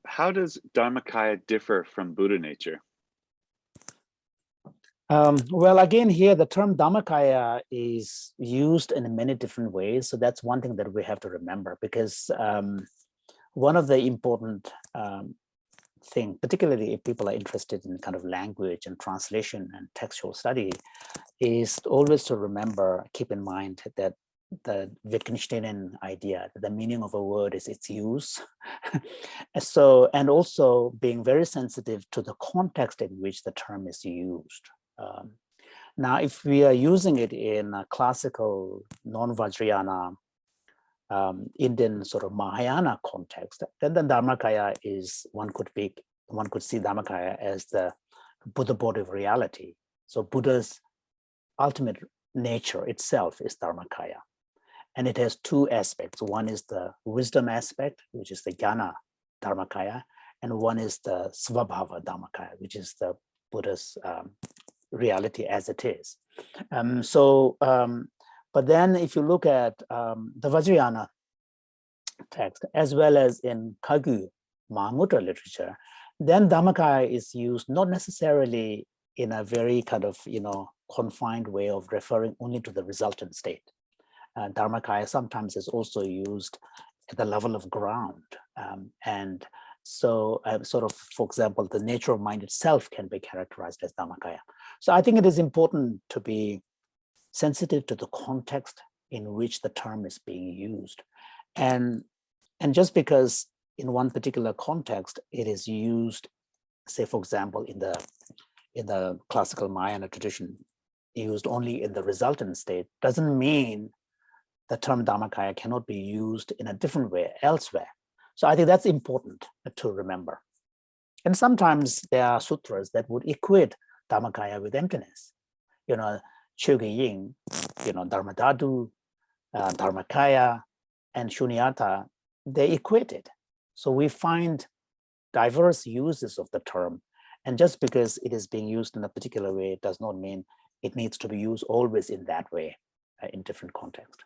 how does Dharmakaya differ from Buddha nature? Well, again, here the term Dharmakaya is used in many different ways. So that's one thing that we have to remember, because one of the important thing, particularly if people are interested in kind of language and translation and textual study, is always to remember, keep in mind that the Wittgensteinian idea that the meaning of a word is its use. So, and also being very sensitive to the context in which the term is used. Now, if we are using it in a classical non-Vajrayana Indian sort of Mahayana context, then the Dharmakaya is, one could see Dharmakaya as the Buddha body of reality. So Buddha's ultimate nature itself is Dharmakaya. And it has two aspects. One is the wisdom aspect, which is the Jnana Dharmakaya, and one is the Svabhava Dharmakaya, which is the Buddha's reality as it is. But then if you look at the Vajrayana text, as well as in Kagyu Mahamudra literature, then Dharmakaya is used not necessarily in a very kind of, confined way of referring only to the resultant state. Dharmakaya sometimes is also used at the level of ground. And so sort of, for example, the nature of mind itself can be characterized as Dharmakaya. So I think it is important to be sensitive to the context in which the term is being used. And just because in one particular context, it is used, say, for example, in the classical Mahayana tradition, used only in the resultant state, doesn't mean the term Dharmakaya cannot be used in a different way elsewhere. So I think that's important to remember. And sometimes there are sutras that would equate Dharmakaya with emptiness. Choge Ying, Dharmadhatu, Dharmakaya, and Shunyata, they equate it. So we find diverse uses of the term. And just because it is being used in a particular way does not mean it needs to be used always in that way in different contexts.